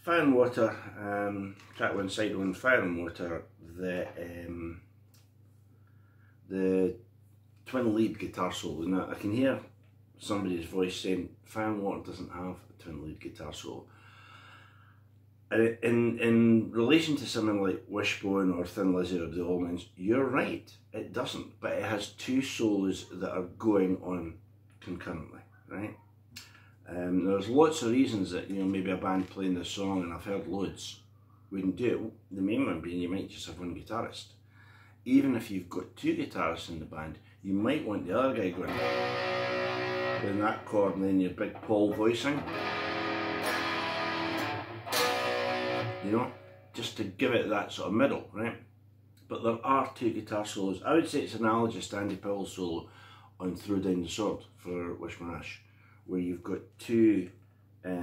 Fire and Water, track 1, side 1, Fire and Water, the twin lead guitar solo. Now I can hear somebody's voice saying Fire and Water doesn't have a twin lead guitar solo. In relation to something like Wishbone or Thin Lizzy or The Allmans, you're right, it doesn't, but it has two solos that are going on concurrently, right? There's lots of reasons that, maybe a band playing this song, and I've heard loads, wouldn't do it. The main one being you might just have one guitarist. Even if you've got two guitarists in the band, you might want the other guy going playing that chord and then your big Paul voicing. Just to give it that sort of middle, right? But there are two guitar solos. I would say it's analogous to Andy Powell's solo on Throw Down the Sword for Wish My Ash, where you've got two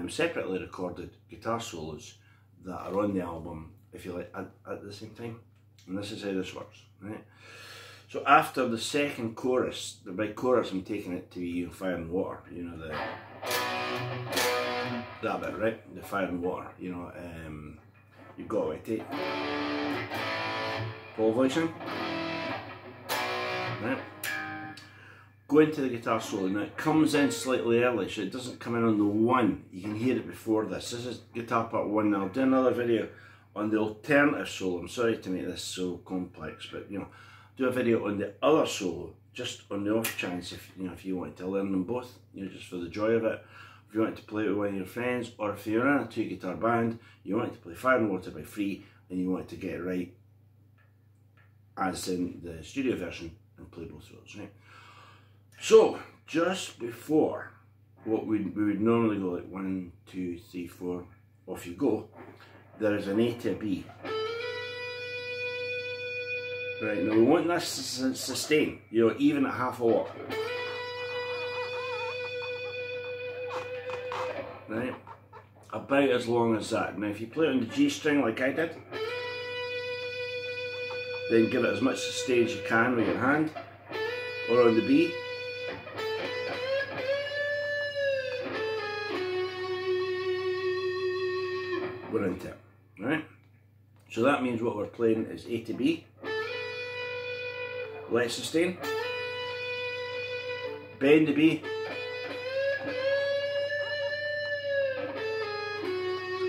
separately recorded guitar solos that are on the album, if you like, at the same time. And this is how this works, right? So after the second chorus, the big chorus, I'm taking it to be Fire and Water, that bit, right? The Fire and Water, you've got to take Paul voicing, right? Go into the guitar solo. Now it comes in slightly early, so it doesn't come in on the 1. You can hear it before this. This is guitar part 1. Now I'll do another video on the alternative solo. I'm sorry to make this so complex, but do a video on the other solo, just on the off chance if you wanted to learn them both, just for the joy of it. If you wanted to play it with one of your friends, or if you're in a 2-guitar band, you wanted to play Fire and Water by Free, and you wanted to get it right as in the studio version and play both of those, right? So, just before what we would normally go like 1, 2, 3, 4, off you go, there is an A to a B. Right, now we want this to sustain, even at half a watt. Right, about as long as that. Now if you play it on the G string like I did, then give it as much sustain as you can with your hand, or on the B. We're into it, right? So that means what we're playing is A to B, let sustain, bend the B,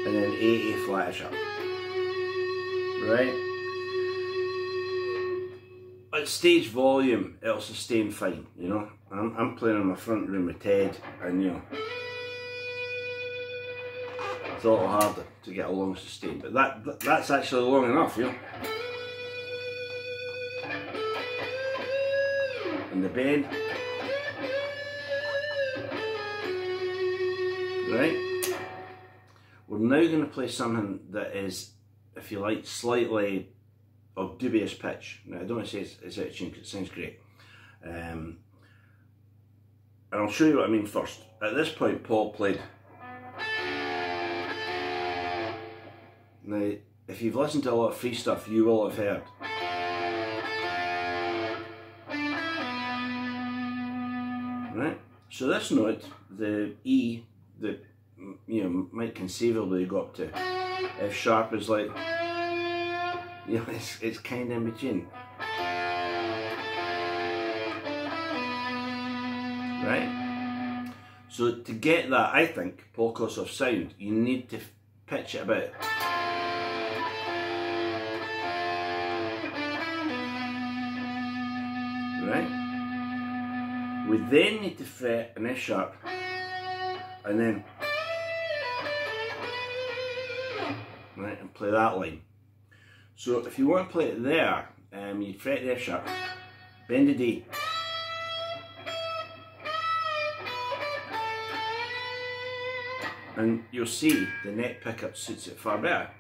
and then A flatish up, right? At stage volume, it'll sustain fine, I'm playing in my front room with Ted, and it's a little harder to get a long sustain, but that's actually long enough, And the bend, right? We're now going to play something that is, if you like, slightly of dubious pitch. Now I don't want to say it's out of tune because it sounds great. And I'll show you what I mean first. At this point Paul played. Now if you've listened to a lot of Free stuff, you will have heard. Right? So this note, the E that might conceivably go up to F sharp, is like, it's kind of in between. Right? So to get that, I think, Paul Kossoff sound, you need to pitch it about. Right? We then need to fret an F sharp, and then, right, and play that line. So if you want to play it there, you fret the F sharp, bend the D, and you'll see the neck pickup suits it far better.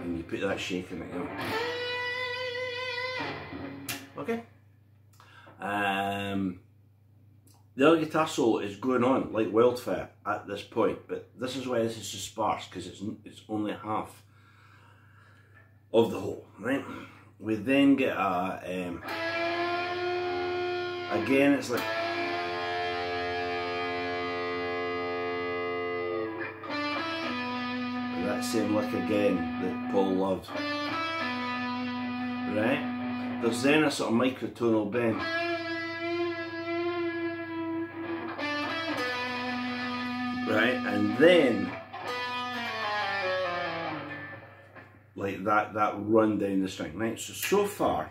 And you put that shake in it, Okay. The other guitar solo is going on like wildfire at this point, but this is why this is so sparse, because it's only half of the whole, right? We then get a again, it's like, that same lick again that Paul loved. Right? There's then a sort of microtonal bend. Right? And then like that run down the string. Right? So far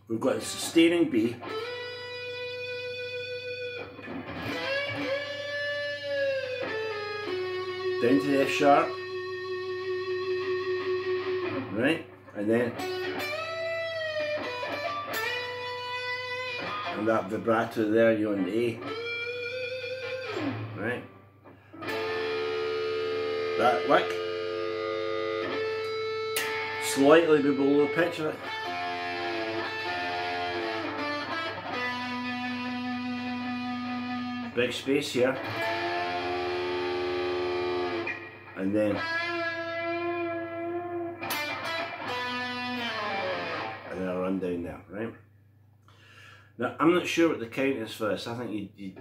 we've got a sustaining B, down to the F sharp, right, and then and that vibrato there, you're on the A, right, that lick, slightly below the pitch of it. Big space here, and then I run down there, right? Now I'm not sure what the count is for this. I think you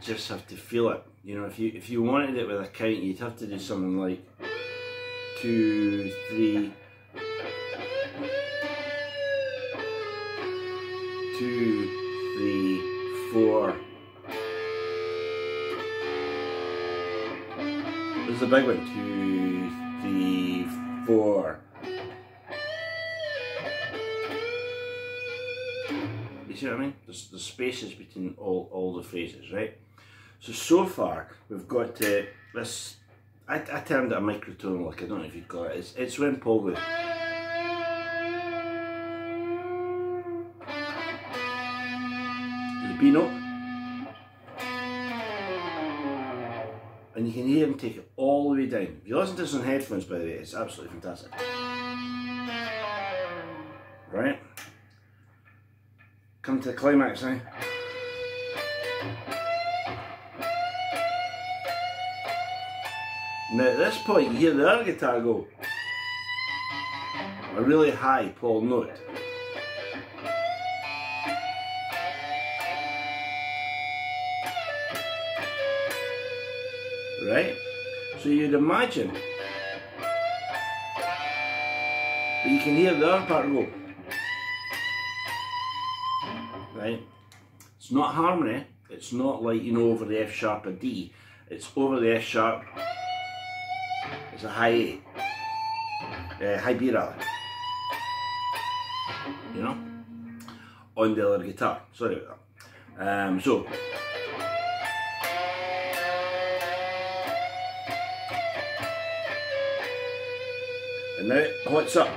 just have to feel it. You know, if you wanted it with a count, you'd have to do something like 2, 3, 2, 3, 4. This is a big one. 2, 3, 4. You see what I mean? There's spaces between all the phrases, right? So far we've got this. I termed it a microtonal lick. I don't know if you'd call it. It's when Paul goes. The B note. And you can hear him take it all the way down. If you listen to this on headphones, by the way, it's absolutely fantastic. Right? Come to the climax now. Now at this point, you hear the other guitar go a really high Paul note. Right? So you'd imagine that you can hear the other part go. Right? It's not harmony, it's not like, you know, over the F sharp or D, it's over the F sharp, it's a high A, high B rather, you know, on the other guitar, sorry about that. So, and now, what's up?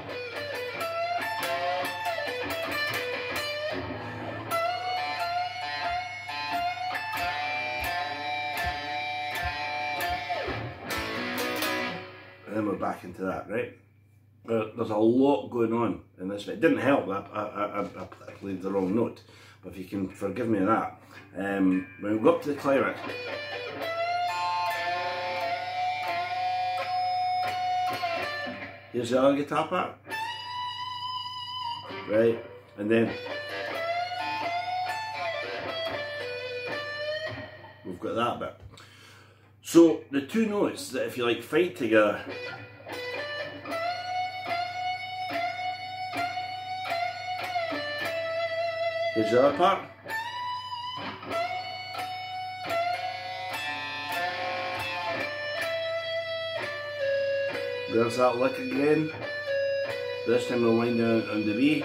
And then we're back into that, right? There's a lot going on in this bit. It didn't help that I played the wrong note, but if you can forgive me that. When we go up to the climax, here's the other guitar part, right? And then we've got that bit. So the two notes that, if you like, fight together, here's the other part. There's that lick again. This time we'll wind down on the B.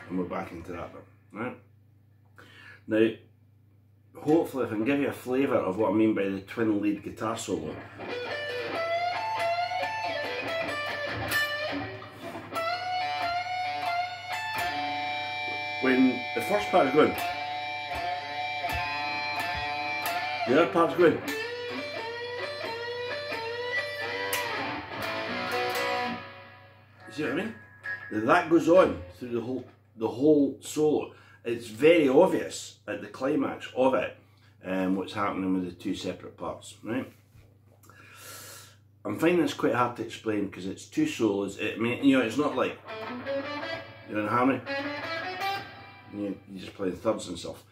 And we're back into that bit, right? Now, hopefully if I can give you a flavour of what I mean by the twin lead guitar solo. When the first part is going, the other part's going. You see what I mean? That goes on through the whole solo. It's very obvious at the climax of it what's happening with the two separate parts, right? I'm finding this quite hard to explain because it's two solos. I mean, you know, it's not like you're in harmony. You're just playing thirds and stuff.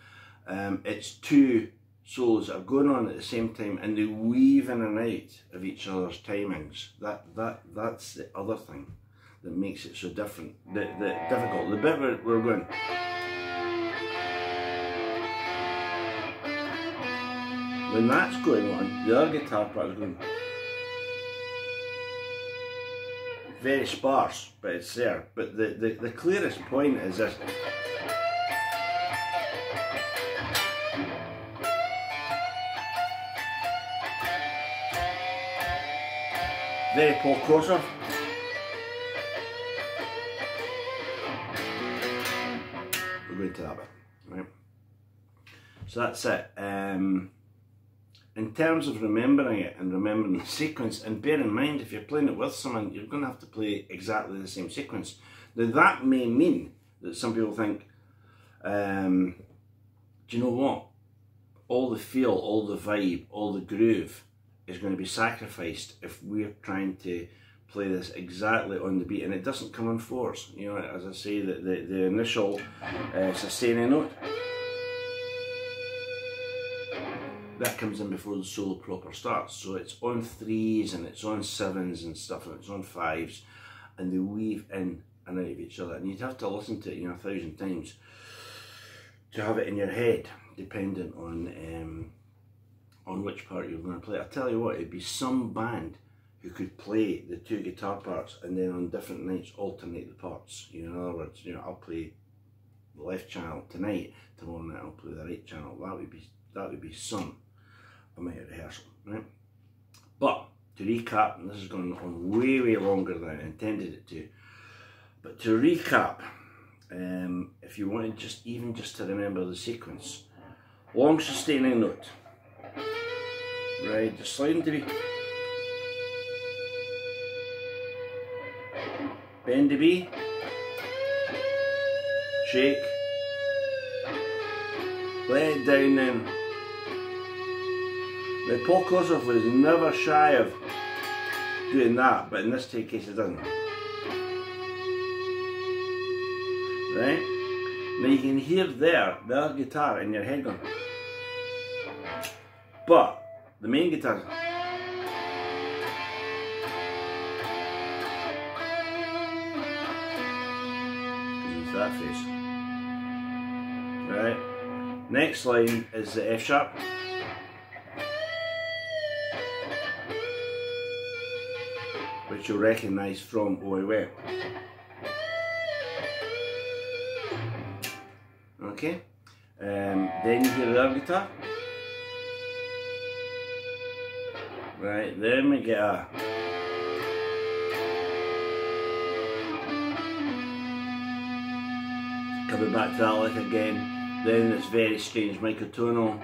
It's two solos that are going on at the same time, and they weave in and out of each other's timings. That's the other thing that makes it so different. Difficult. The bit where we're going. When that's going on, the other guitar part is going. Very sparse, but it's there. But the clearest point is this. Very Paul Kossoff. We're going to that bit, right? So that's it. In terms of remembering it and remembering the sequence, and bear in mind, if you're playing it with someone, you're going to have to play exactly the same sequence. Now that may mean that some people think, do you know what? All the feel, all the vibe, all the groove is going to be sacrificed if we're trying to play this exactly on the beat, and it doesn't come on fours. You know, as I say, the initial sustaining note, that comes in before the solo proper starts. So it's on threes and it's on sevens and stuff, and it's on fives, and they weave in and out of each other. And you'd have to listen to it, you know, 1,000 times to have it in your head, dependent on which part you're going to play. I tell you what, it'd be some band who could play the two guitar parts and then on different nights alternate the parts. You know, in other words, you know, I'll play the left channel tonight, tomorrow night I'll play the right channel. That would be some amount of rehearsal, right? But to recap, and this has gone on way longer than I intended it to, but to recap, if you wanted just to remember the sequence, long sustaining note, right, just slide into B, bend to B, shake, let it down then. Now Paul Kossoff was never shy of doing that, but in this case it doesn't. Right? Now you can hear there, the other guitar in your head going, but the main guitar, it's that face. Right? Next line is the F sharp. Which you'll recognise from Oh I Wept. Okay, then you hear the other guitar. Right, then we get a coming back to that lick again. Then it's very strange microtonal.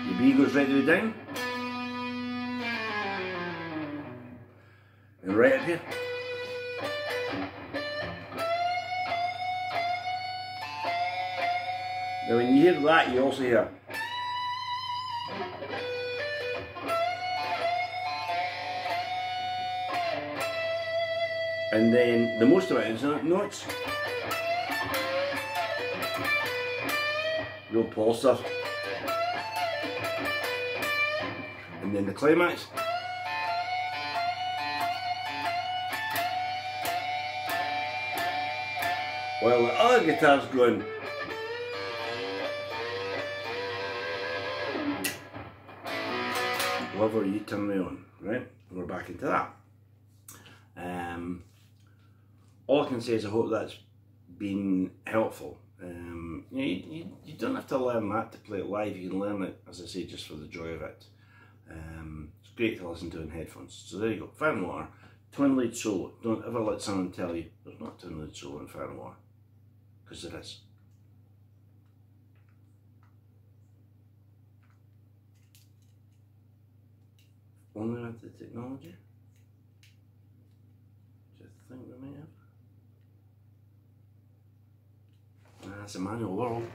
The B goes right the way down, and right up here. Now when you hear that, you also hear and then the most of it is notes. Real Paul stuff. And then the climax. While the other guitar's going. Lover, you turn me on, right? And we're back into that. All I can say is I hope that's been helpful. You don't have to learn that to play it live. You can learn it, as I say, just for the joy of it. It's great to listen to in headphones. So there you go, Fire and Water, twin lead solo. Don't ever let someone tell you there's not a twin lead solo in Fire and Water, because there is. Only with the technology, which I think we may have. That's a manual world.